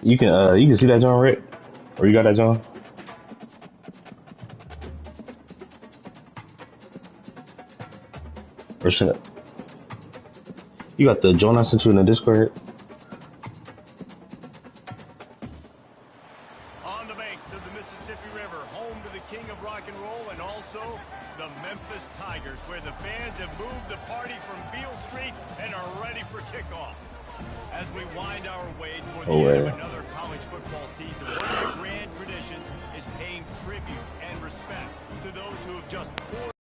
You can see that John, Rick? Or you got that John? Or should I? You got the John I sent you in the Discord? On the banks of the Mississippi River, home to the king of rock and roll and also the Memphis Tigers, where the fans have moved the party from Beale Street and are ready for kickoff. As we wind our way toward the end of another college football season, one of the grand traditions is paying tribute and respect to those who have just poured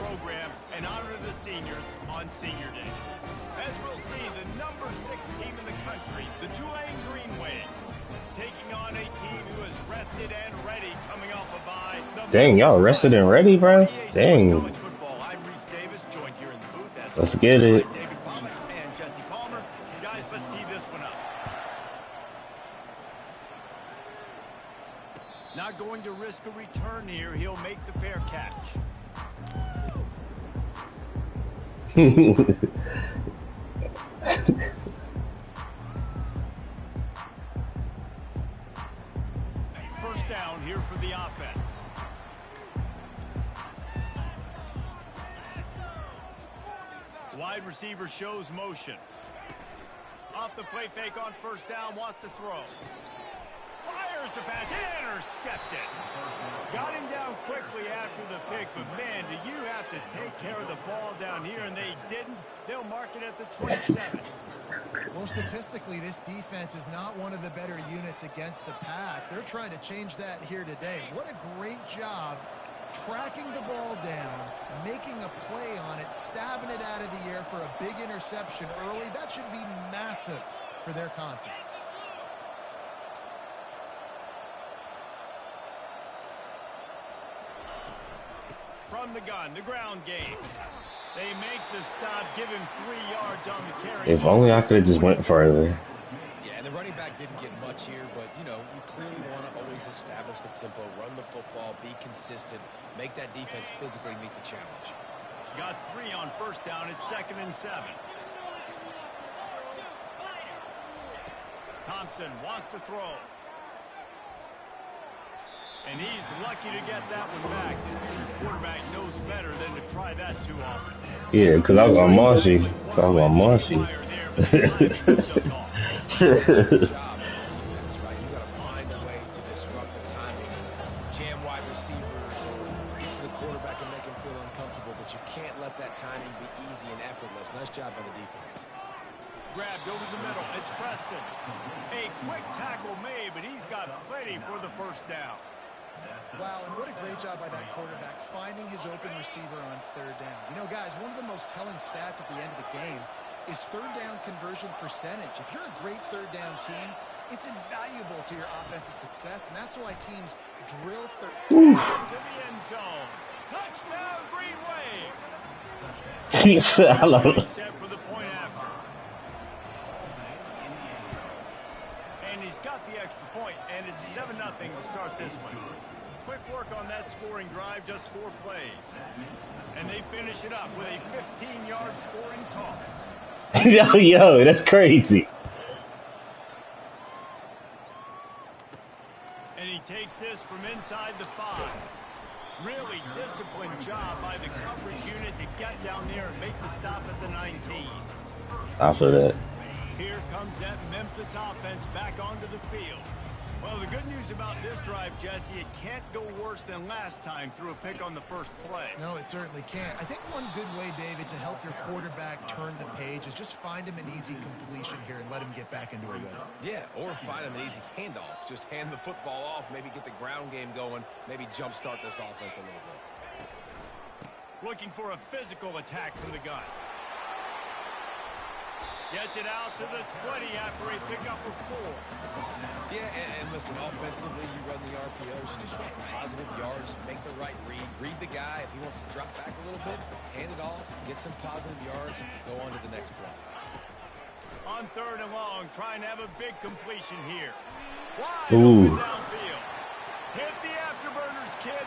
program and honor the seniors on Senior Day. As we'll see, the number 6 team in the country, the Tulane Green Wave, taking on a team who is rested and ready coming off a bye. Dang, y'all rested and ready, bro? Dang. I'm Reese Davis, joined here in the booth. Let's get it. David Pollack and Jesse Palmer. Guys, let's tee this one up. Not going to risk a return here. He'll make the fair catch. First down here for the offense. Wide receiver shows motion. Off the play fake on first down, wants to throw. Fires the pass, intercepted. Got him down quickly after the pick, but man, do you have to take care of the ball down here, and they didn't. They'll mark it at the 27. Well, statistically, this defense is not one of the better units against the pass. They're trying to change that here today. What a great job tracking the ball down, making a play on it, stabbing it out of the air for a big interception early. That should be massive for their confidence. From the gun, the ground game. They make the stop, give him 3 yards on the carry. If only I could have just went further. Yeah, and the running back didn't get much here, but, you know, you clearly want to always establish the tempo, run the football, be consistent, make that defense physically meet the challenge. Got 3 on first down. It's 2nd and 7. Thompson wants to throw. And he's lucky to get that one back. This quarterback knows better than to try that too often. Yeah, because I was on Marshy. I was on Marshy. Nice job by the defense. Grabbed over the middle. It's Preston. A quick tackle made, but he's got plenty for the first down. Wow, and what a great job by that quarterback finding his open receiver on 3rd down. You know, guys, one of the most telling stats at the end of the game is 3rd down conversion percentage. If you're a great 3rd down team, it's invaluable to your offensive success, and that's why teams drill 3rd down to the end zone. Touchdown, Green Wave. Set for the point after. And he's got the extra point, and it's 7-0 to start this one. Quick work on that scoring drive, just 4 plays. And they finish it up with a 15-yard scoring toss. Yo, that's crazy. And he takes this from inside the 5. Really disciplined job by the coverage unit to get down there and make the stop at the 19. After that. Here comes that Memphis offense back onto the field. Well, the good news about this drive, Jesse, it can't go worse than last time through a pick on the first play. No, it certainly can't. I think one good way, David, to help your quarterback turn the page is just find him an easy completion here and let him get back into a rhythm. Yeah, or find him an easy handoff. Just hand the football off, maybe get the ground game going, maybe jumpstart this offense a little bit. Looking for a physical attack from the gun. Gets it out to the 20 after a pickup of 4. Yeah, and listen, offensively, you run the RPOs, you just want positive yards, make the right read the guy. If he wants to drop back a little bit, hand it off, get some positive yards, go on to the next play. On 3rd and long, trying to have a big completion here. Wide open downfield. Hit the afterburners, kid.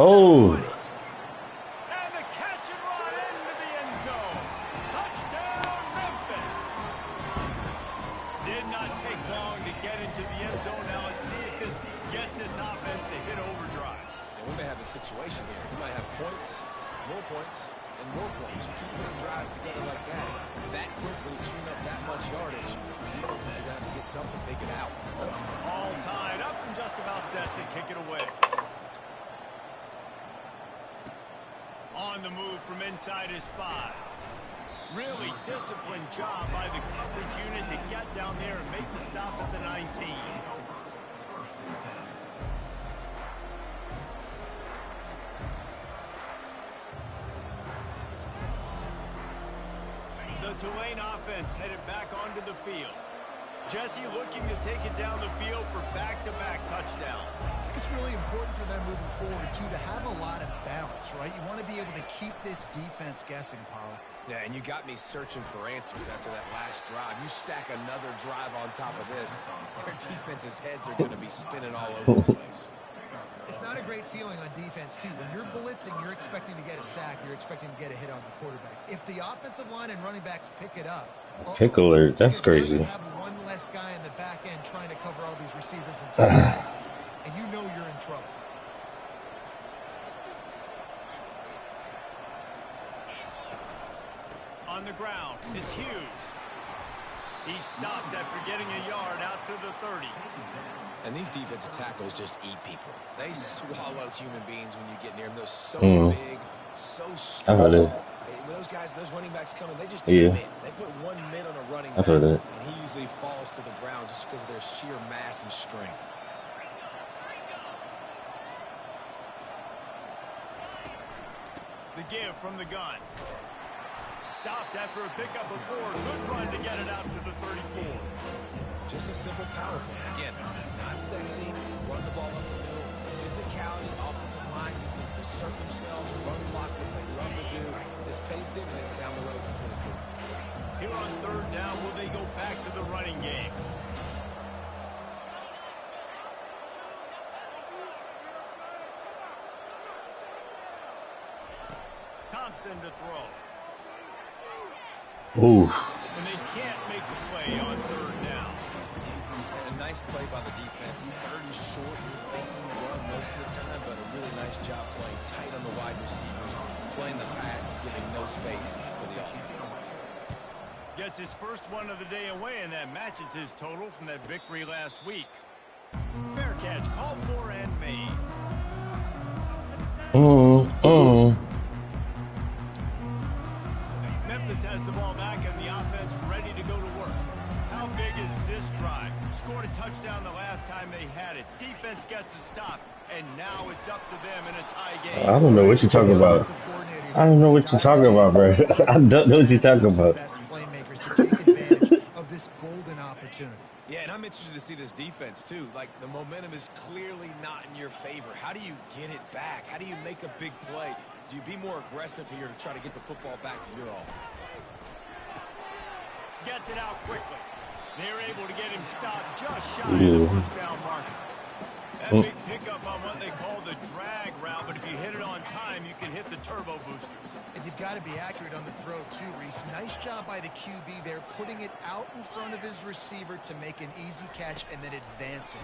Oh. And the catch and run into the end zone. Touchdown, Memphis. And we may have a situation here. We might have points, and more points. You keep putting drives together like that quickly, chewing up that much yardage, defenses are going to have to get something figured out. All tied up and just about set to kick it away. On the move from inside his 5. Really disciplined job by the coverage unit to get down there and make the stop at the 19. The Tulane offense headed back onto the field. Jesse looking to take it down the field for back-to-back touchdowns. I think it's really important for them moving forward, too, to have a lot of bounce, right? You want to be able to keep this defense guessing, Paul. Yeah, and you got me searching for answers after that last drive. You stack another drive on top of this, their defense's heads are going to be spinning all over the place. It's not a great feeling on defense, too. When you're blitzing, you're expecting to get a sack. You're expecting to get a hit on the quarterback. If the offensive line and running backs pick it up, Pick alert, that's crazy. You have one less guy in the back end trying to cover all these receivers and tight ends, and you know you're in trouble. On the ground, it's Hughes. He stopped after getting a yard out to the 30. And these defensive tackles just eat people. They swallow human beings when you get near them. They're so big, so strong. I heard it. When those guys, those running backs come in, they just Yeah. mid. They put one mid on a running I've back, heard it. and he usually falls to the ground just because of their sheer mass and strength. The give from the gun. Stopped after a pickup of 4. Good run to get it out to the 34. Just a simple power play. Again, not sexy. Run the ball up the middle. Physicality, offensive line needs to assert themselves, run block what they love to do. This pays dividends down the road for the group. Here on 3rd down, will they go back to the running game? Thompson to throw. Ooh. And they can't make the play on 3rd down. And a nice play by the defense. 3rd and short, you're thinking run most of the time, but a really nice job playing tight on the wide receivers, playing the pass and giving no space for the offense. Gets his first one of the day away, and that matches his total from that victory last week. Fair catch, called for and made. Memphis has the ball back and the offense ready to go to work. How big is this drive? Scored a touchdown the last time they had it. Defense gets a stop, and now it's up to them in a tie game. I don't know what you're talking about. I don't know what you're talking about, bro. I don't know what you're talking about. Best playmakers to take advantage of this golden opportunity. Yeah, and I'm interested to see this defense, too. Like, the momentum is clearly not in your favor. How do you get it back? How do you make a big play? Do you be more aggressive here to try to get the football back to your offense? Gets it out quickly. They're able to get him stopped just shy of the first down marker. That big pickup on what they call the drag route, but if you hit it on time, you can hit the turbo boosters. And you've got to be accurate on the throw, too, Reese. Nice job by the QB there, putting it out in front of his receiver to make an easy catch and then advance it.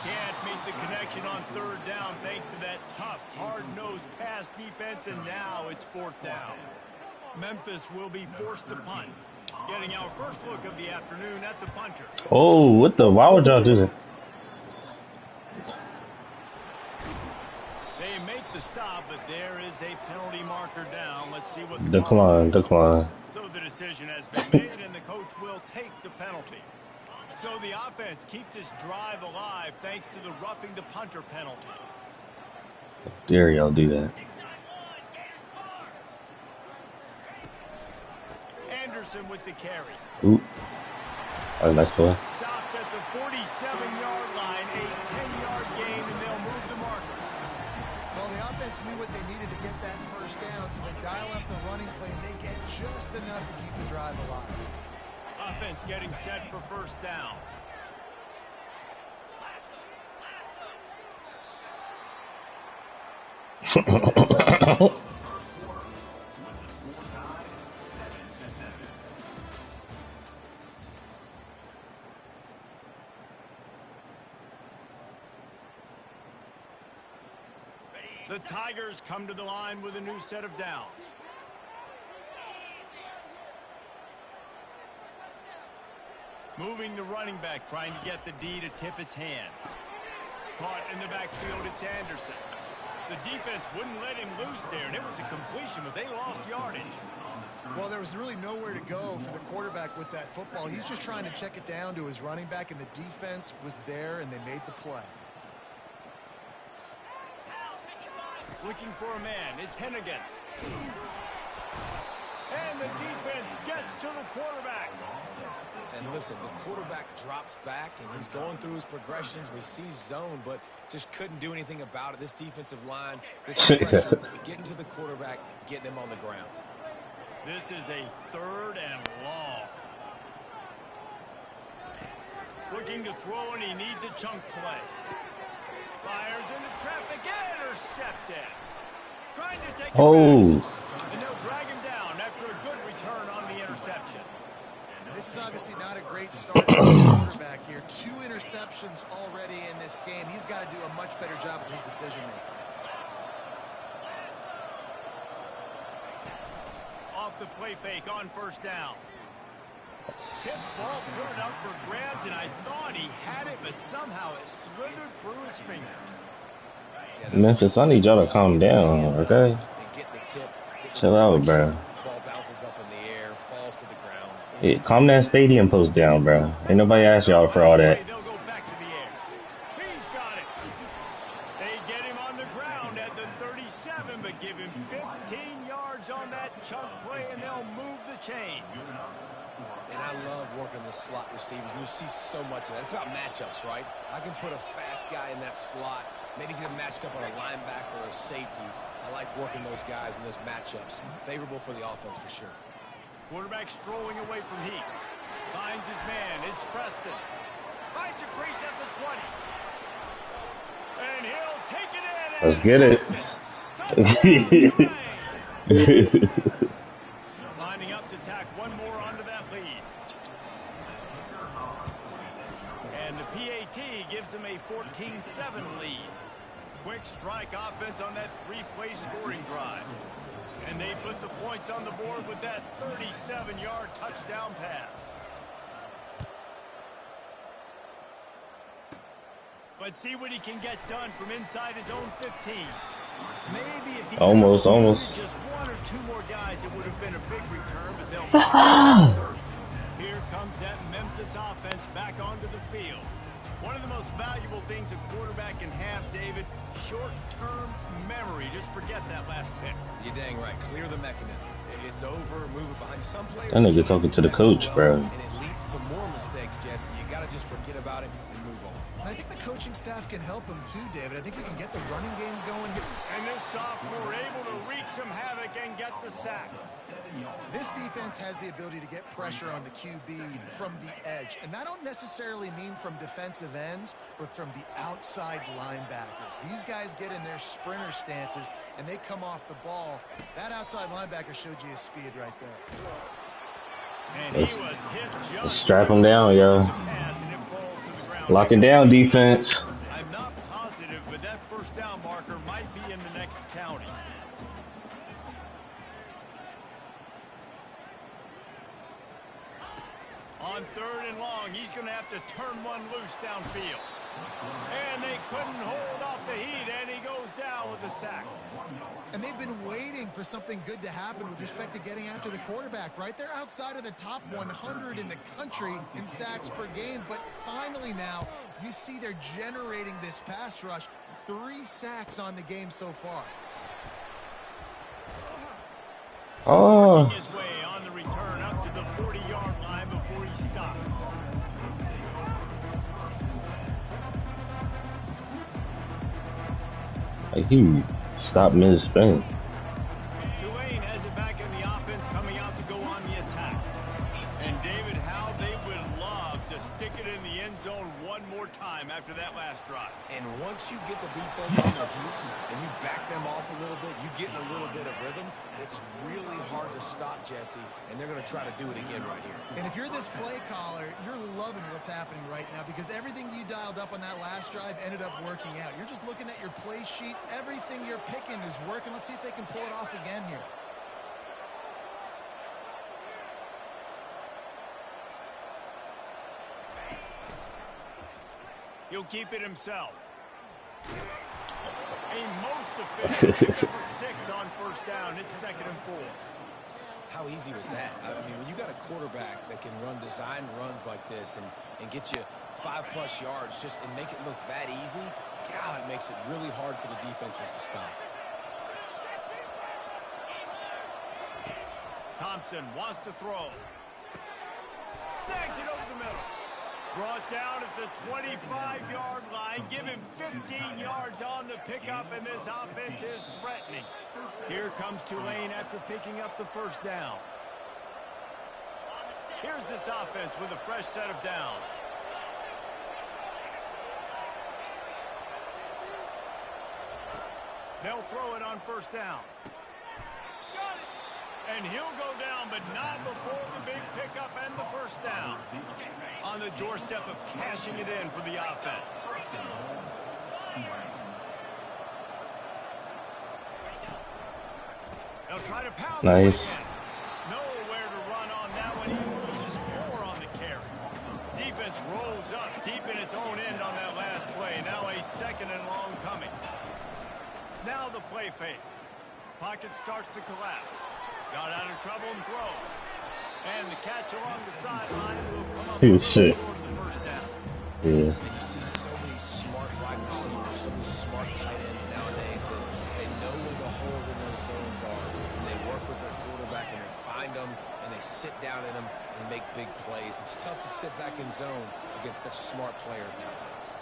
Can't meet the connection on 3rd down thanks to that tough, hard-nosed pass defense, and now it's 4th down. Memphis will be forced to punt. Getting our first look of the afternoon at the punter. Oh, what the? Why would y'all do that? They make the stop, but there is a penalty marker down. Let's see what the Decline. So the decision has been made, and the coach will take the penalty. So the offense keeps its drive alive thanks to the roughing the punter penalty. Dare y'all do that? Anderson with the carry. Ooh. That was a nice play. Stopped at the 47-yard line, a 10-yard gain, and they'll move the markers. Well, the offense knew what they needed to get that first down, so they dial up the running play, and they get just enough to keep the drive alive. Offense getting set for 1st down. The Tigers come to the line with a new set of downs. Moving the running back, trying to get the D to tip its hand. Caught in the backfield, it's Anderson. The defense wouldn't let him loose there, and it was a completion, but they lost yardage. Well, there was really nowhere to go for the quarterback with that football. He's just trying to check it down to his running back, and the defense was there, and they made the play. Looking for a man, it's Hennigan. And the defense gets to the quarterback. And listen, the quarterback drops back, and he's going through his progressions. We see zone, but just couldn't do anything about it. This defensive line, this pressure, getting to the quarterback, getting him on the ground. This is a 3rd and long. Looking to throw, and he needs a chunk play. Fires into traffic, intercepted. Trying to take him back, and they'll drag him down after a good return on the interception. This is obviously not a great start for this quarterback here. 2 interceptions already in this game. He's got to do a much better job with his decision-making. Off the play fake on 1st down. Tip ball put it up for grabs, and I thought he had it, but somehow it slithered through his fingers. Memphis, I need y'all to calm down, okay? Chill out, bro. Ball bounces up in the air, falls to the ground. Hey, calm that stadium post down, bro. Ain't nobody asked y'all for all that. They'll go back to the air. He's got it. They get him on the ground at the 37, but give him 15 yards on that chunk play, and they'll move the chains. And I love working the slot receivers. And you see so much of that. It's about matchups, right? I can put a fast guy in that slot, maybe get him matched up on a linebacker or a safety. I like working those guys in those matchups. Favorable for the offense for sure. Quarterback strolling away from Heat. Finds his man. It's Preston. Finds a crease at the 20. And he'll take it in. Let's get it. Lining up to tack one more onto that lead. And the PAT gives them a 14-7 lead. Quick strike offense on that 3-play scoring drive. And they put the points on the board with that 37-yard touchdown pass. But see what he can get done from inside his own 15. Maybe if he almost. Just 1 or 2 more guys, it would have been a big return, but they'll make it. Here comes that Memphis offense back onto the field. One of the most valuable things a quarterback can have, David, short-term memory. Just forget that last pick. You're dang right. Clear the mechanism. It's over. Move it behind some players. That nigga talking to the coach, bro. And it leads to more mistakes, Jesse. You got to just forget about it and move on. And I think the coaching staff can help him too, David. I think he can get the running game going here. And this sophomore able to wreak some havoc and get the sack. This defense has the ability to get pressure on the QB from the edge. And that don't necessarily mean from defensive ends, but from the outside linebackers. These guys get in their sprinter stances, and they come off the ball. That outside linebacker showed you his speed right there. And he was hit just Let's strap him down, yo. Lock it down, defense. I'm not positive, but that 1st down marker might be in the next county. On 3rd and long, he's going to have to turn one loose downfield. And they couldn't hold off the Heat, and he goes down with the sack. And they've been waiting for something good to happen with respect to getting after the quarterback, right? They're outside of the top 100 in the country in sacks per game, but finally now you see they're generating this pass rush. 3 sacks on the game so far. Oh. His way on the return up to the 40-yard line before he stopped. Like he stopped mid-spin. Tulane has it back in the offense, coming out to go on the attack. And David, how they would love to stick it in the end zone one more time after that last drive. And once you get the defense on their heels and you back them off a little bit, you get in a little bit of rhythm, it's really hard to stop, Jesse, and they're going to try to do it again right here. And if you're this play caller, you're loving what's what's happening right now because everything you dialed up on that last drive ended up working out. You're just looking at your play sheet. Everything you're picking is working. Let's see if they can pull it off again here. He'll keep it himself. A most efficient number 6 on first down. It's 2nd and 4. How easy was that? I mean, when you got a quarterback that can run design runs like this and get you 5+ yards just and make it look that easy, God, it makes it really hard for the defenses to stop. Thompson wants to throw. Snags it over the middle. Brought down at the 25-yard line. Give him 15 yards on the pickup, and this offense is threatening. Here comes Tulane after picking up the first down. Here's this offense with a fresh set of downs. They'll throw it on first down. And he'll go down, but not before the big pickup and the first down. On the doorstep of cashing it in for the offense. They'll try to pound nice. Nowhere to run on that one. He loses 4 on the carry. Defense rolls up deep in its own end on that last play. Now a 2nd and long coming. Now the play fake. Pocket starts to collapse. Got out of trouble and throws. And the catch along the sideline will come up shit. for the first down. Yeah. And you see so many smart wide receivers, so many smart tight ends nowadays that they know where the holes in those zones are. And they work with their quarterback and they find them and they sit down in them and make big plays. It's tough to sit back in zone against such smart players nowadays.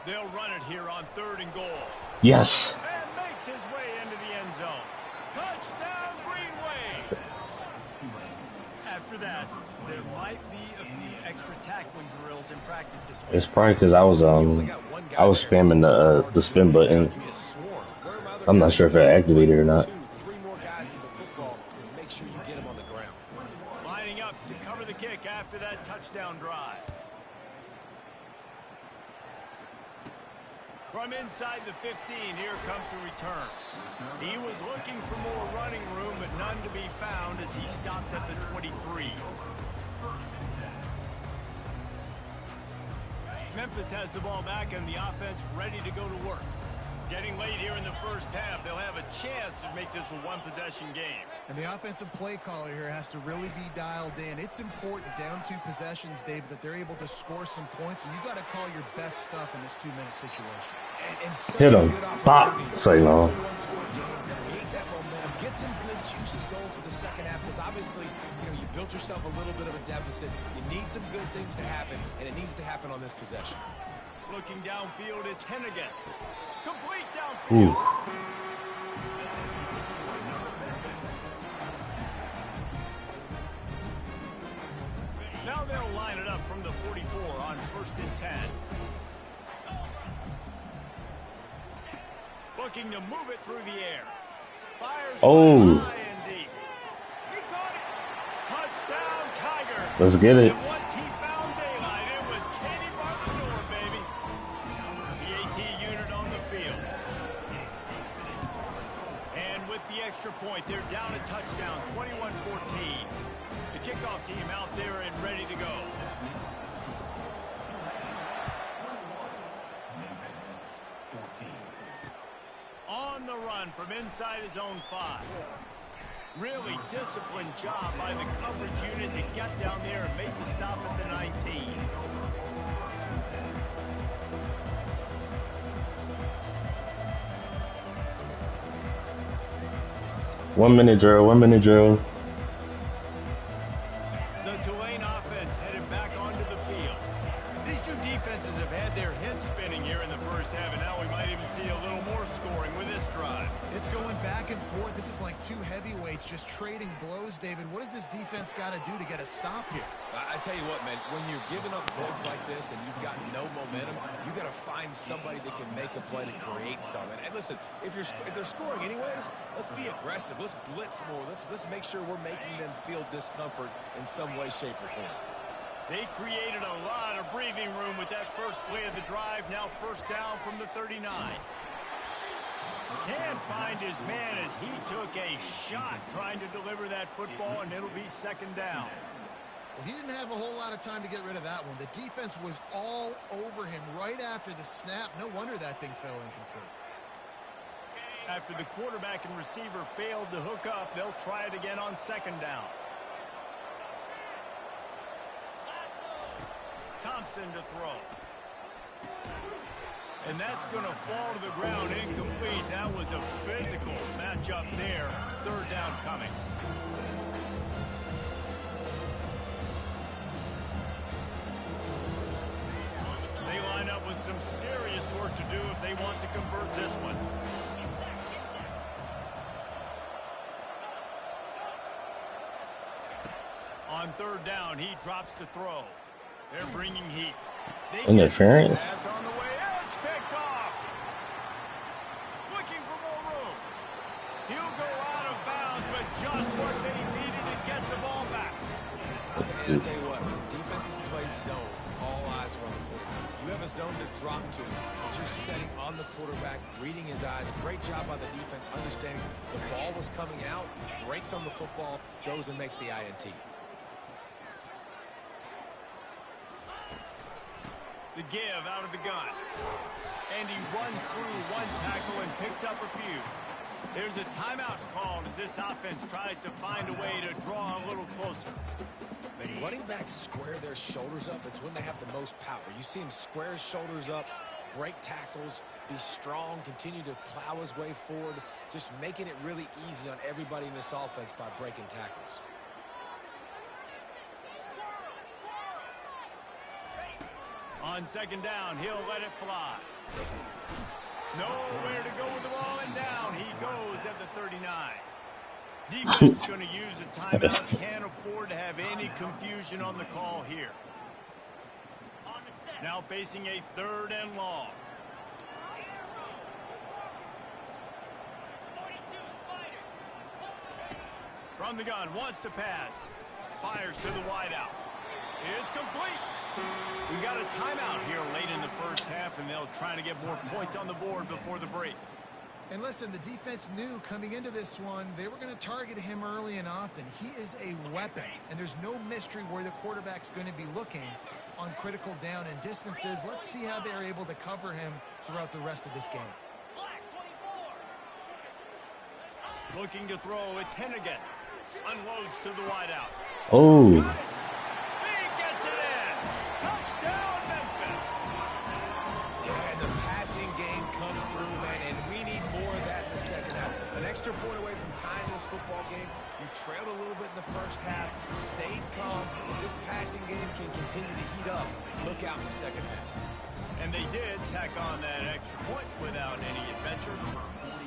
They'll run it here on 3rd and goal. Yes. And makes his way into the end zone. Touchdown, Green Wave. After that, there might be a few extra tackling drills in practice this week. It's probably because I was spamming the spin button. I'm not sure if it activated or not. 3 more guys to the football and make sure you get them on the ground. Lining up to cover the kick after that touchdown drive. From inside the 15, here comes the return. He was looking for more running room, but none to be found as he stopped at the 23. Memphis has the ball back and the offense ready to go to work. Getting late here in the first half, they'll have a chance to make this a one-possession game. And the offensive play caller here has to really be dialed in. It's important down 2 possessions, David, that they're able to score some points, and you got to call your best stuff in this 2-minute situation. Hit him. Pop. Say no. Create that momentum. Get some good juices going for the second half because obviously, you built yourself a little bit of a deficit. You need some good things to happen, and it needs to happen on this possession. Looking downfield, it's Hennigan. Complete downfield. Ooh. Now they'll line it up from the 44 on 1st and 10. Looking to move it through the air. Fires high and deep. He caught it. Touchdown, Tiger. Let's get it. And once he found daylight, it was Katie bar the door, baby. The AT unit on the field. And with the extra point, they're down a touchdown, 21-14. The kickoff team out there and ready to go. On the run from inside his own 5. Really disciplined job by the coverage unit to get down there and make the stop at the 19. One-minute drill. The Tulane offense headed back onto the field. These 2 defenses have had their heads spinning here in the first half, and now we might even see a little more scoring with this drive. It's going back and forth. This is like 2 heavyweights just trading blows goes, David, what does this defense got to do to get a stop here? I tell you what, man, when you're giving up points like this and you've got no momentum, you got to find somebody that can make a play to create something. And listen, if they're scoring anyways, let's be aggressive. Let's blitz more. Let's make sure we're making them feel discomfort in some way, shape, or form. They created a lot of breathing room with that first play of the drive. Now first down from the 39. Can't find his man as he took a shot trying to deliver that football, and it'll be second down. Well, he didn't have a whole lot of time to get rid of that one. The defense was all over him right after the snap. No wonder that thing fell incomplete. After the quarterback and receiver failed to hook up, they'll try it again on second down. Thompson to throw. And that's going to fall to the ground incomplete. That was a physical matchup there. Third down coming. They line up with some serious work to do if they want to convert this one. On third down, he drops to throw. They're bringing heat. Interference. Pass on the way. It's picked off. Looking for more room. He'll go out of bounds, but just what they needed to get the ball back. And I'll tell you what, the defenses play zone. All eyes are on the quarterback. You have a zone to drop to, but you're setting on the quarterback, reading his eyes. Great job by the defense, understanding the ball was coming out, breaks on the football, goes and makes the INT. The give out of the gun. And he runs through one tackle and picks up a few. There's a timeout called as this offense tries to find a way to draw a little closer. When running backs square their shoulders up, it's when they have the most power. You see him square his shoulders up, break tackles, be strong, continue to plow his way forward, just making it really easy on everybody in this offense by breaking tackles. On second down, he'll let it fly. Nowhere to go with the ball, and down he goes at the 39. Defense going to use a timeout. Can't afford to have any confusion on the call here. Now facing a third and long. From the gun, wants to pass. Fires to the wideout. It's complete. We got a timeout here late in the first half, and they'll try to get more points on the board before the break. And listen, the defense knew coming into this one, they were going to target him early and often. He is a weapon, and there's no mystery where the quarterback's going to be looking on critical down and distances. Let's see how they're able to cover him throughout the rest of this game. Looking to throw, it's Hennigan. Unloads to the wideout. Oh. Touchdown, Memphis. Yeah, and the passing game comes through, man, and we need more of that in the second half. An extra point away from tying this football game. You trailed a little bit in the first half, stayed calm. If this passing game can continue to heat up, look out in the second half. And they did tack on that extra point without any adventure.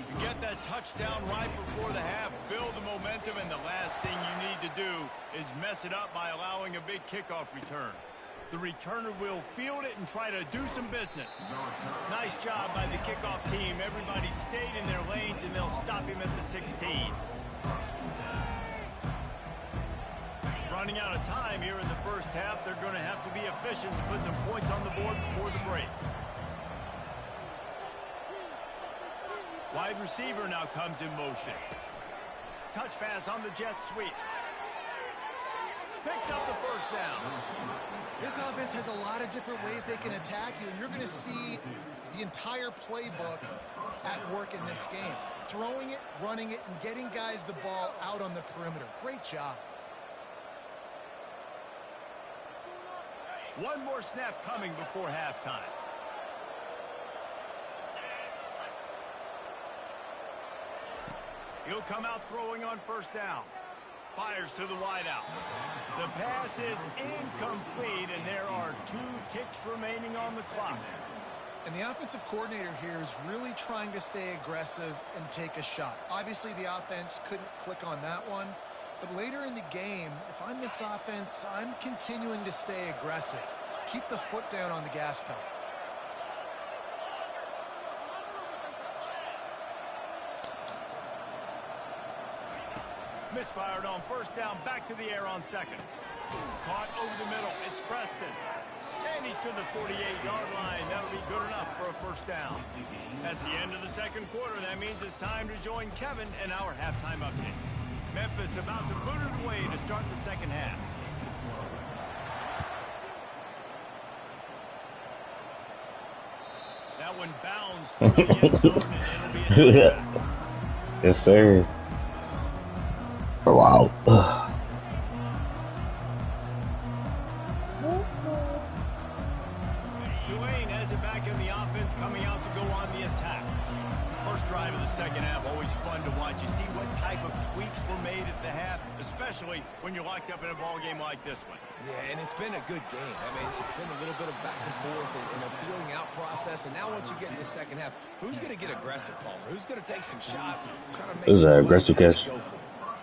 You get that touchdown right before the half, build the momentum, and the last thing you need to do is mess it up by allowing a big kickoff return. The returner will field it and try to do some business. Nice job by the kickoff team. Everybody stayed in their lanes, and they'll stop him at the 16. Running out of time here in the first half. They're going to have to be efficient to put some points on the board before the break. Wide receiver now comes in motion. Touch pass on the jet sweep. Picks up the first down. This offense has a lot of different ways they can attack you, and you're going to see the entire playbook at work in this game. Throwing it, running it, and getting guys the ball out on the perimeter. Great job. One more snap coming before halftime. He'll come out throwing on first down. Fires to the wideout. The pass is incomplete, and there are 2 ticks remaining on the clock. And the offensive coordinator here is really trying to stay aggressive and take a shot. Obviously, the offense couldn't click on that one, But later in the game, if I'm this offense, I'm continuing to stay aggressive. Keep the foot down on the gas pedal. Misfired on first down, back to the air on second. Caught over the middle, it's Preston. And he's to the 48-yard line. That'll be good enough for a first down. That's the end of the second quarter. That means it's time to join Kevin in our halftime update. Memphis about to boot it away to start the second half. That one bounds through the end zone, and it'll be a touchback. Yes, sir. Wow. Tulane has it back in the offense, coming out to go on the attack. First drive of the second half, always fun to watch. You see what type of tweaks were made at the half, especially when you're locked up in a ball game like this one. Yeah, and it's been a good game. I mean, it's been a little bit of back and forth and a feeling out process. And now once you get in the second half, who's going to get aggressive, Palmer? Who's going to take some shots? Try to make This is an aggressive catch.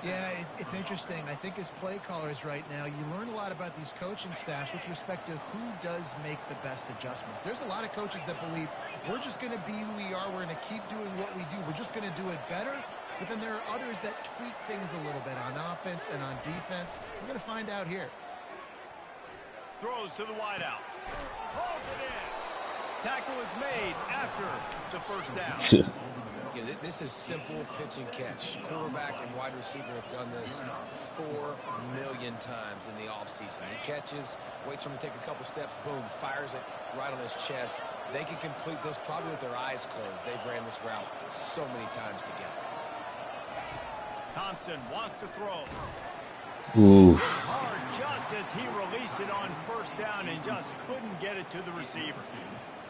Yeah, it's interesting. I think as play callers right now, you learn a lot about these coaching staffs with respect to who does make the best adjustments. There's a lot of coaches that believe we're just going to be who we are. We're going to keep doing what we do. We're just going to do it better. But then there are others that tweak things a little bit on offense and on defense. We're going to find out here. Throws to the wideout. Pulls it in. Tackle is made after the first down. Yeah, this is simple pitch and catch. Quarterback and wide receiver have done this 4 million times in the offseason. He catches, waits for him to take a couple steps, boom, fires it right on his chest. They can complete this probably with their eyes closed. They've ran this route so many times together. Thompson wants to throw. Ooh. Hard just as he released it on first down and just couldn't get it to the receiver.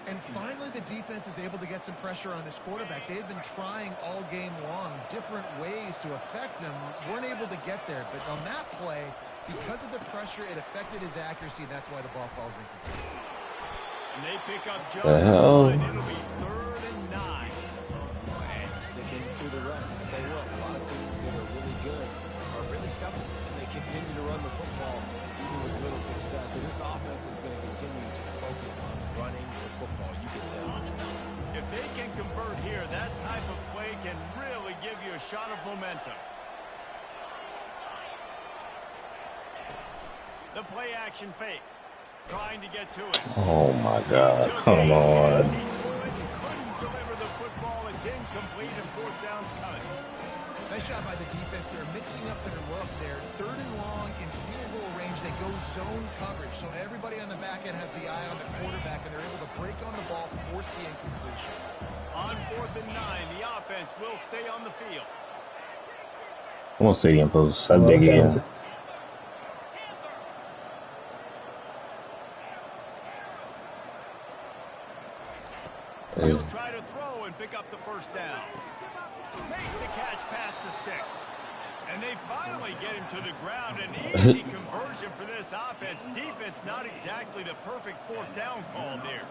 And finally, the defense is able to get some pressure on this quarterback. They had been trying all game long different ways to affect him. Weren't able to get there. But on that play, because of the pressure, it affected his accuracy, and that's why the ball falls incomplete. And they pick up just hell? and it'll be 3rd and 9. And sticking to the run. I tell you what, a lot of teams that are really good are really stubborn, and they continue to run the football even with little success. So this offense is going to continue to focus on running the football, you can tell. If they can convert here, that type of play can really give you a shot of momentum. The play action fake. Trying to get to it. Oh my God. Come on. He couldn't deliver the football. It's incomplete and fourth down's coming. Nice job by the defense. They're mixing up their look there. 3rd and long in field goal range. They go zone coverage. So everybody on the back end has the eye on the quarterback, and they're able to break on the ball, force the incompletion. On 4th and 9, the offense will stay on the field. Come on, stadium post. I dig in. He'll try to throw and pick up the first down. Makes the catch past the sticks. And they finally get him to the ground. An easy conversion for this offense. Defense not exactly the perfect 4th down call there.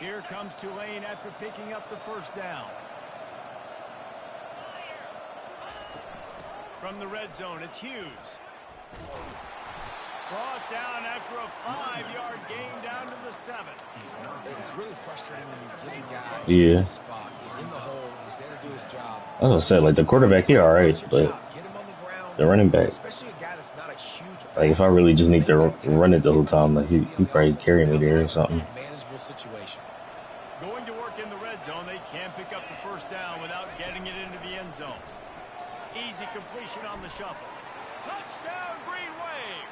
Here comes Tulane after picking up the first down. From the red zone, it's Hughes. Brought down after a 5-yard gain down to the 7. It's really frustrating when you get a guy Yeah. in a spot. He's in the hole. He's there to do his job. I was gonna say, like, the quarterback here, all right, but Get him on the ground. the running back, Especially a guy that's not a huge like, if I really just need to run it the whole time, like, he probably carry me there or something. Manageable situation. Going to work in the red zone, they can't pick up the first down without getting it into the end zone. Easy completion on the shuffle. Touchdown, Green Wave!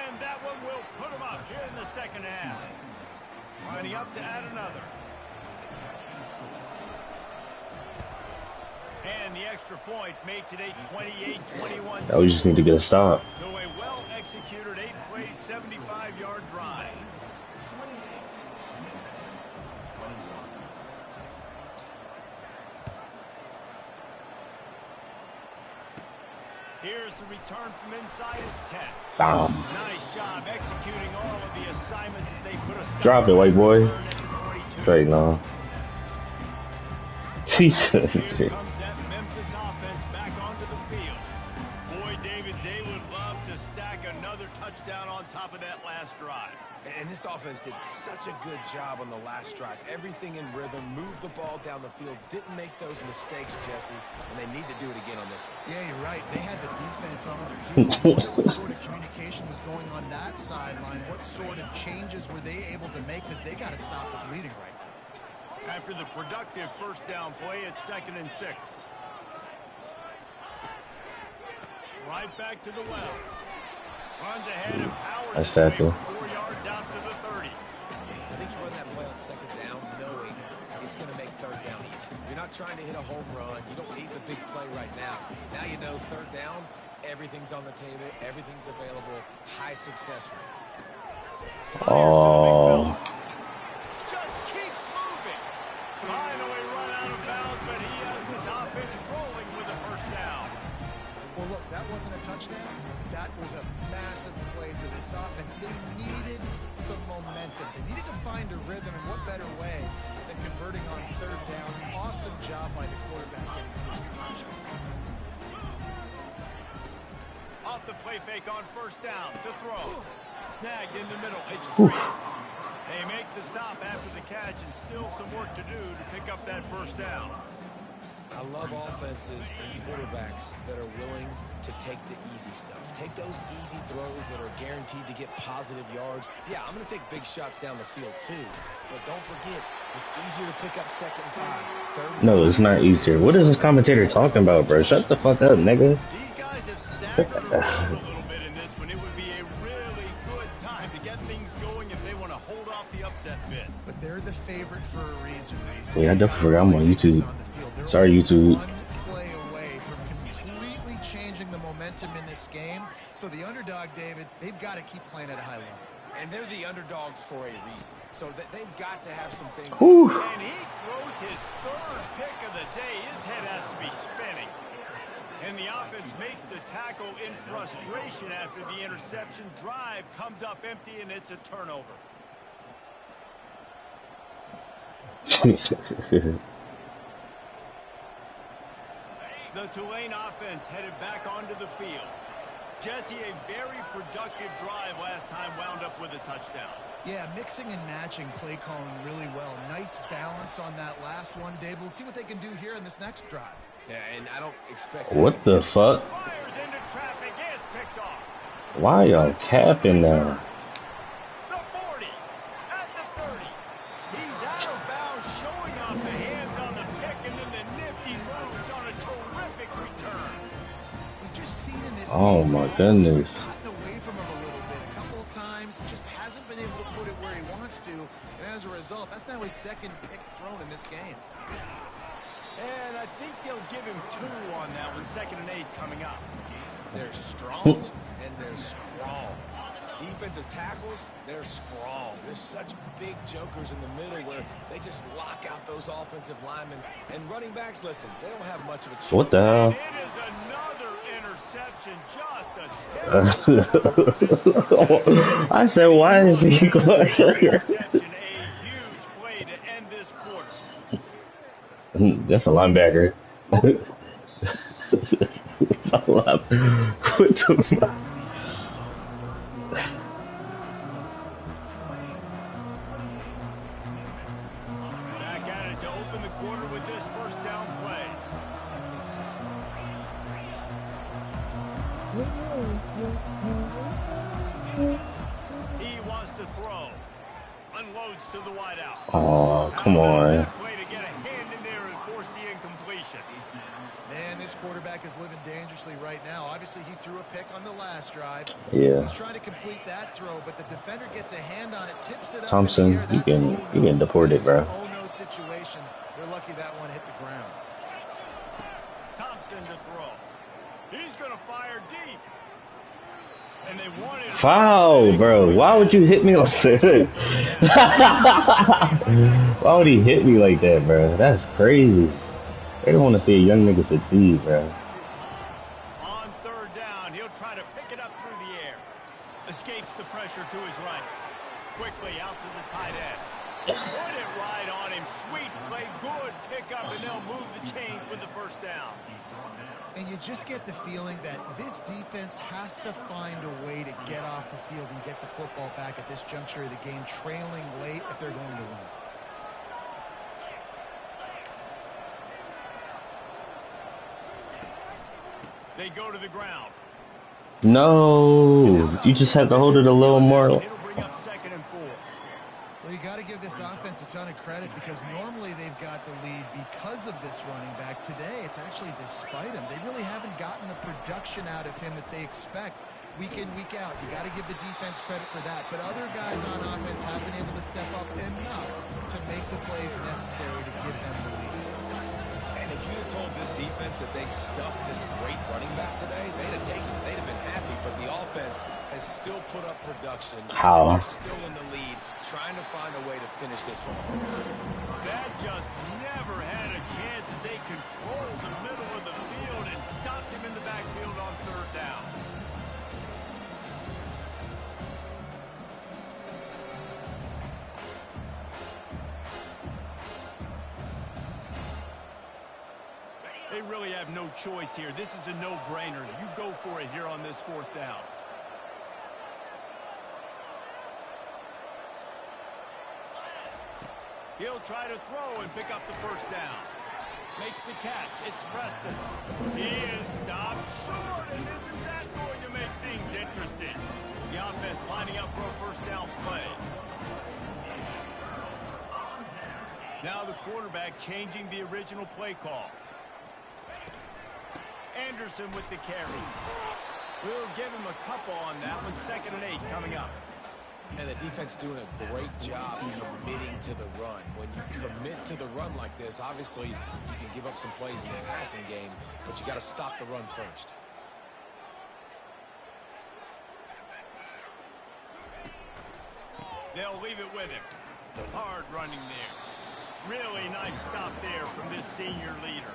And that one will put them up here in the second half. Lining up to add another. And the extra point makes it a 28-21. Now we just need to get a stop. So a well-executed 8-play, 75-yard drive. Here's the return from inside his 10. Bam. Nice job executing all of the assignments as they put a stop. Drop it, white boy. Third and 22. straight now. Jesus. Here comes that Memphis offense back onto the field. Boy, David, they would love to stack another touchdown on top of that last drive. And this offense did such a good job on the last drive. Everything in rhythm, moved the ball down the field, didn't make those mistakes, Jesse, and they need to do it again on this one. Yeah, you're right. They had the defense on their heels. I wonder what sort of communication was going on that sideline. What sort of changes were they able to make? Because they got to stop the bleeding right now. After the productive first down play, it's 2nd and 6. Right back to the well. Runs ahead and powers That's tackle. 4 yards out to the 30. I think you run that play on 2nd down knowing it's going to make 3rd down easy. You're not trying to hit a home run. You don't need the big play right now. Now you know 3rd down, everything's on the table, everything's available, high success rate. Oh. Just keeps moving. Finally run out of bounds, but he has this offense rolling with a first down. Well, look, that wasn't a touchdown. That was a massive play for this offense. They needed some momentum. They needed to find a rhythm, and what better way than converting on 3rd down. Awesome job by the quarterback getting first position. Off the play fake on 1st down. To throw. Snagged in the middle. It's 3. They make the stop after the catch, and still some work to do to pick up that first down. I love offenses and quarterbacks that are willing to take the easy stuff. Take those easy throws that are guaranteed to get positive yards. Yeah, I'm going to take big shots down the field too. But don't forget, it's easier to pick up 2nd and 5. 3rd and No, it's not easier. What is this commentator talking about, bro? Shut the fuck up, nigga. These guys have staggered around a little bit in this one. It would be a really good time to get things going if they want to hold off the upset bid. But they're the favorite for a reason, Reese. Yeah, I definitely forgot I'm on YouTube. They're Sorry, YouTube. one play away from completely changing the momentum in this game. So the underdog, David, they've got to keep playing at a high level. And they're the underdogs for a reason. So they've got to have some things. Whew. And he throws his 3rd pick of the day. His head has to be spinning. And the offense makes the tackle in frustration after the interception. Drive comes up empty, and it's a turnover. The Tulane offense headed back onto the field. Jesse, a very productive drive last time, wound up with a touchdown. Yeah, mixing and matching play calling really well. Nice balance on that last one, Dave. Let's see what they can do here in this next drive. Yeah, and I don't expect... What the fuck? Fires into traffic, it's picked off. Why y'all capping now? The 40, at the 30. He's out of bounds, showing off the hands on the pick, and then the nifty moves on a terrific return. We've just seen in this Oh game, my Davis goodness. has gotten away from him a little bit. A couple of times, just hasn't been able to put it where he wants to. And as a result, that's now his 2nd pick thrown in this game. And I think they'll give him 2 on that one, 2nd and 8 coming up. They're strong, and they're strong. Defensive tackles, they're strong. There's such big jokers in the middle where they just lock out those offensive linemen. And running backs, listen, they don't have much of a chance. What the hell? It is another interception, just a terrible. I said, why is he going? Interception, a huge play to end this quarter. That's a linebacker. What the fuck? Back at it to open the quarter with this first down play. He wants to throw. Unloads to the wideout. Oh, come on. Play to get a hand in there and force the incompletion. Man, this quarterback is living dangerously right now. Obviously, he threw a pick on the last drive. Yeah. He's trying to complete that throw, but the defender gets a hand on it, tips it up. Thompson, in the air. you getting deported, bro. Oh no situation. They're lucky that one hit the ground. Thompson to throw. He's going to fire deep. And they wanted Foul, bro. Why would you hit me like that? Why would he hit me like that, bro? That's crazy. They don't want to see a young nigga succeed, bro. on 3rd down. He'll try to pick it up through the air. Escapes the pressure to his right. Quickly out to the tight end. Put it right on good pickup, and they'll move the chains with the first down. And you just get the feeling that this defense has to find a way to get off the field and get the football back at this juncture of the game, trailing late if they're going to win. They go to the ground. No, you just have to hold it a little more. It'll bring up 2nd and 4. Well, you got to give this offense a ton of credit because normally they've got the lead because of this running back. Today, it's actually despite him. They really haven't gotten the production out of him that they expect week in, week out. You got to give the defense credit for that. But other guys on offense have been able to step up enough to make the plays necessary to give them the lead. And if you had told this defense that they stuffed this great running back today, they'd have taken it. They'd have been happy. But the offense has still put up production. How? They're still in the lead, trying to find a way to finish this one. That just never had a chance as they controlled the middle of the field and stopped him in the backfield on 3rd down. They really have no choice here. This is a no-brainer. You go for it here on this 4th down. He'll try to throw and pick up the first down. Makes the catch. It's Preston. He is stopped short, and isn't that going to make things interesting? The offense lining up for a first down play. Now the quarterback changing the original play call. Anderson with the carry. We'll give him a couple on that one. 2nd and 8 coming up. And the defense doing a great job committing to the run. When you commit to the run like this, obviously you can give up some plays in the passing game, but you got to stop the run first. They'll leave it with him. Hard running there. Really nice stop there from this senior leader.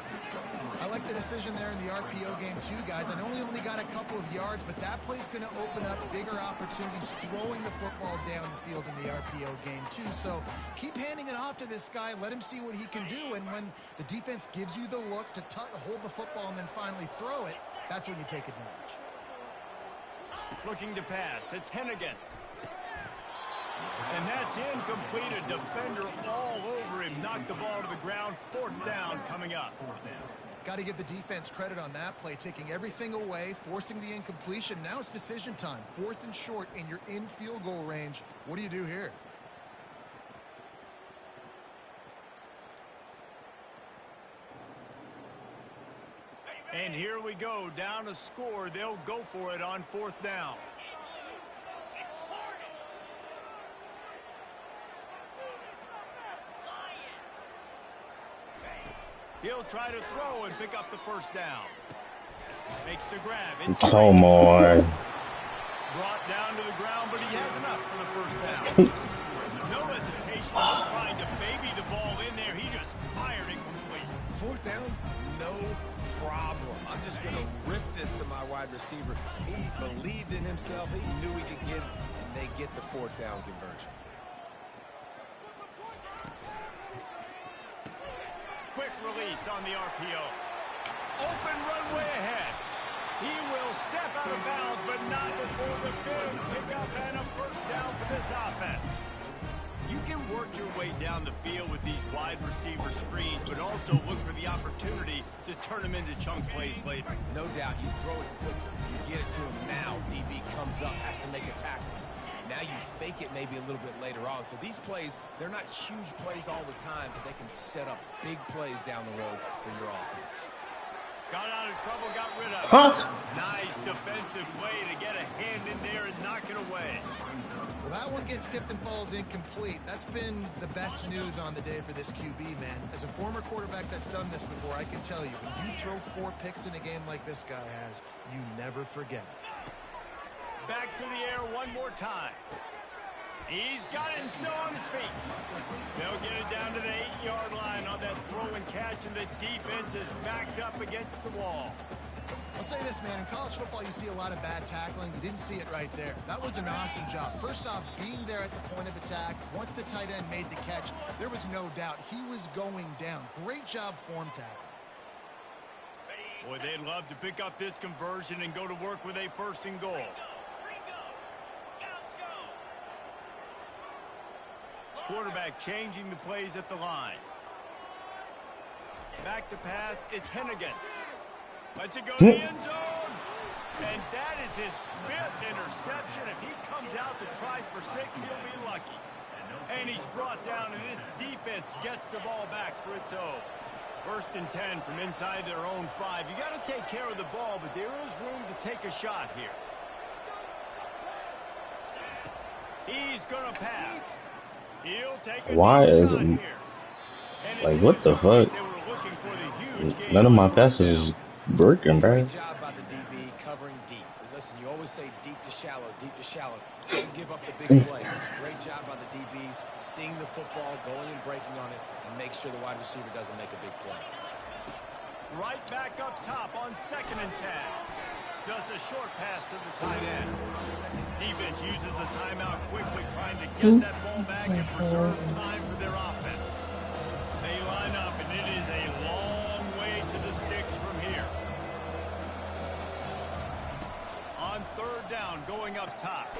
I like the decision there in the RPO game too, guys. I know he only got a couple of yards, but that play's going to open up bigger opportunities throwing the football down the field in the RPO game too. So keep handing it off to this guy. Let him see what he can do. And when the defense gives you the look to hold the football and then finally throw it, that's when you take advantage. Looking to pass. It's Hennigan. And that's incomplete. A defender all over him. Knocked the ball to the ground. 4th down coming up. Got to give the defense credit on that play, taking everything away, forcing the incompletion. Now it's decision time. 4th and short, and you're in field goal range. What do you do here? And here we go. Down to score. They'll go for it on 4th down. He'll try to throw and pick up the first down. Makes the grab. It's Come on. brought down to the ground, but he has enough for the first down. No hesitation. No trying to baby the ball in there. He just fired it complete. 4th down, no problem. I'm just going to rip this to my wide receiver. He believed in himself. He knew he could get it, and they get the 4th down conversion. Quick release on the RPO. Open runway ahead. He will step out of bounds, but not before the big pickup and a first down for this offense. You can work your way down the field with these wide receiver screens, but also look for the opportunity to turn them into chunk plays later. No doubt, you throw it quicker. You get it to him now. DB comes up, has to make a tackle. Now you fake it maybe a little bit later on. So these plays, they're not huge plays all the time, but they can set up big plays down the road for your offense. Got out of trouble, got rid of it. Huh? Nice defensive play to get a hand in there and knock it away. Well, that one gets tipped and falls incomplete. That's been the best news on the day for this QB, man. As a former quarterback that's done this before, I can tell you, when you throw 4 picks in a game like this guy has, you never forget it. Back to the air one more time. He's got it and still on his feet. They'll get it down to the 8-yard line on that throw and catch, and the defense is backed up against the wall. I'll say this, man. In college football, you see a lot of bad tackling. You didn't see it right there. That was an awesome job. First off, being there at the point of attack. Once the tight end made the catch, there was no doubt he was going down. Great job form tackle. Boy, they'd love to pick up this conversion and go to work with a 1st and goal. Quarterback changing the plays at the line. Back to pass, it's Hennigan. Lets it go to the end zone. And that is his 5th interception. If he comes out to try for 6, he'll be lucky. And he's brought down, and this defense gets the ball back for its own. 1st and 10 from inside their own 5. You got to take care of the ball, but there is room to take a shot here. He's going to pass. He'll take a Why is shot it here. like what the fuck? They were looking for the huge None of my passes is working, bro. Great job by the DB covering deep. Listen, you always say deep to shallow, deep to shallow. Don't give up the big play. Great job by the DBs, seeing the football, going and breaking on it, and make sure the wide receiver doesn't make a big play. Right back up top on 2nd and 10. Just a short pass to the tight end. Defense uses a timeout quickly, trying to get that ball back and preserve time for their offense. They line up, and it is a long way to the sticks from here. On 3rd down, going up top.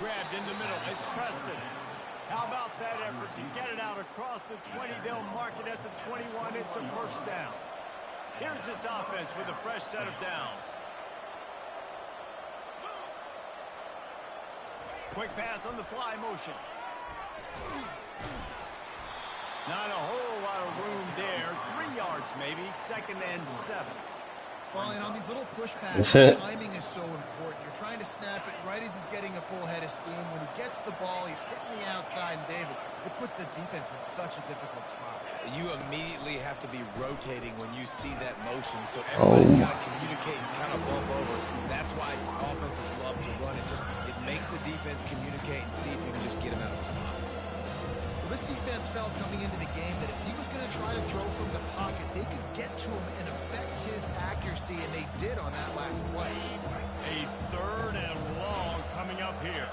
Grabbed in the middle. It's Preston. How about that effort to get it out across the 20? They'll mark it at the 21. It's a 1st down. Here's this offense with a fresh set of downs. Quick pass on the fly motion. Not a whole lot of room there. 3 yards maybe. 2nd and 7. Well, and on these little push passes, timing is so important. You're trying to snap it right as he's getting a full head of steam. When he gets the ball, he's hitting the outside, and David, it puts the defense in such a difficult spot. You immediately have to be rotating when you see that motion, so everybody's got to communicate and kind of bump over. That's why offenses love to run it. It makes the defense communicate and see if you can just get him out of the spot. Well, this defense felt coming into the game that if he was going to try to throw from the pocket, they could get to him and affect his accuracy, and they did on that last play. A 3rd and long coming up here.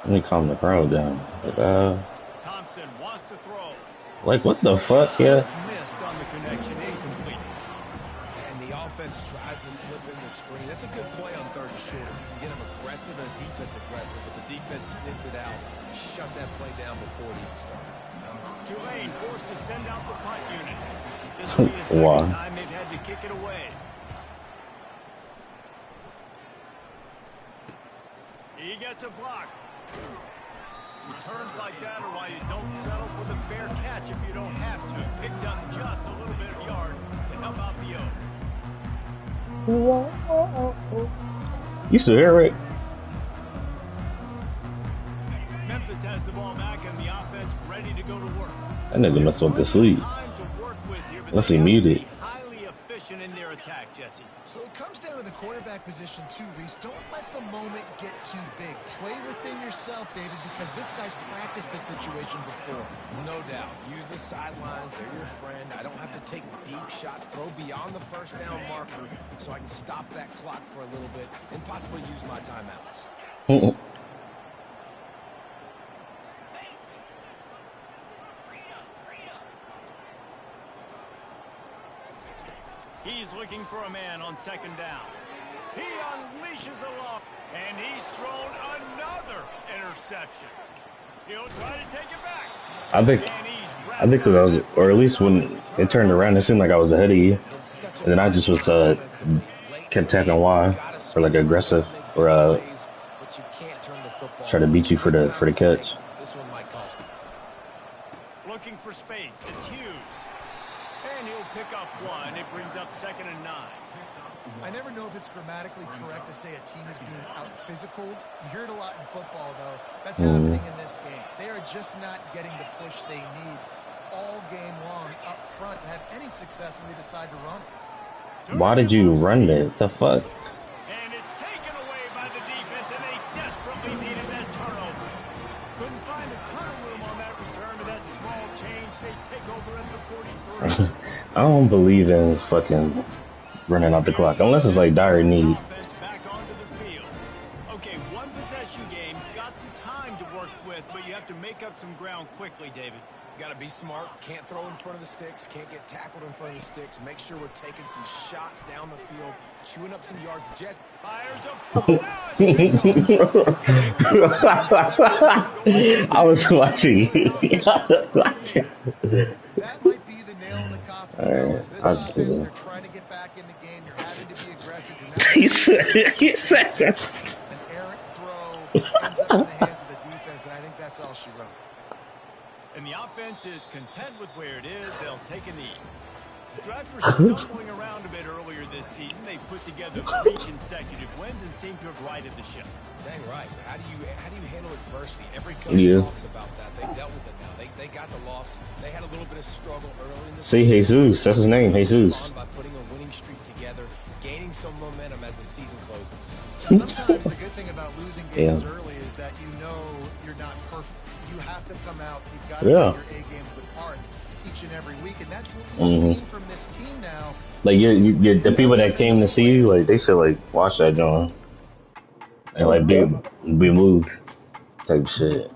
Let me calm the crowd down. Thompson wants to throw. Like what the fuck, yeah? Missed on the connection, incomplete. And the offense tries to slip in the screen. That's a good play on 3rd and short. You get them aggressive and defense aggressive, but the defense sniffed it out, shut that play down before it even started. Tulane forced to send out the punt unit. This will be the 2nd time they've had to kick it away. He gets a block. Returns like that are why you don't settle for the fair catch if you don't have to. Picks up just a little bit of yards to help out the O. You still here, Rick? Memphis has the ball back and the offense ready to go to work. That nigga must want to sleep. Unless he muted. Highly efficient in their attack, Jesse. So it comes down to the quarterback position too, Reese. Don't let the moment get too big. Play within yourself, David, because this guy's practiced this situation before. No doubt. Use the sidelines. They're your friend. I don't have to take deep shots. Throw beyond the 1st down marker so I can stop that clock for a little bit and possibly use my timeouts. He's looking for a man on 2nd down. He unleashes a lob, and he's thrown another interception. He'll try to take it back. I think because I was, or at least when it turned around, it seemed like I was ahead of you, and then I just was kept tapping Y for like aggressive or try to beat you for the catch. This one might cost him. Looking for space. It's Hughes. And he'll pick up 1. It brings up 2nd and 9. I never know if it's grammatically correct to say a team is being out-physicaled. You hear it a lot in football, though. That's happening in this game. They are just not getting the push they need all game long up front to have any success when they decide to run it. Why did you run it? The fuck? And it's taken away by the defense, and they desperately needed that turnover. Couldn't find a ton of room on that return to that small change. They take over at the 43. I don't believe in fucking running out the clock unless it's like dire need. Offense back onto the field. Okay, one possession game. Got some time to work with, but you have to make up some ground quickly, David. Got to be smart. Can't throw in front of the sticks. Can't get tackled in front of the sticks. Make sure we're taking some shots down the field, chewing up some yards. Just Fires up. I was watching. That might be the nail in the coffin, All right, fellas. This I'll just do offense, that. they're trying to get back in the game. You're having to be aggressive. He said that. An errant throw ends up in the hands of the defense, and I think that's all she wrote. And the offense is content with where it is. They'll take a knee. So after stumbling around a bit earlier this season, they put together 3 consecutive wins and seem to have righted the ship. dang right. How do you handle adversity? Every coach talks about that. They dealt with it now. They got the loss. They had a little bit of struggle early in the See, season. Jesus, that's his name, Jesus. By putting a winning streak together, gaining some momentum as the season closes. Now, sometimes the good thing about losing games early is that you know you're not perfect. You have to come out. You've got to get your A game to the park each and every week, and that's what we've seen from this team now. Like you're the people that came to see you, like they should like watch that John and like be moved type shit.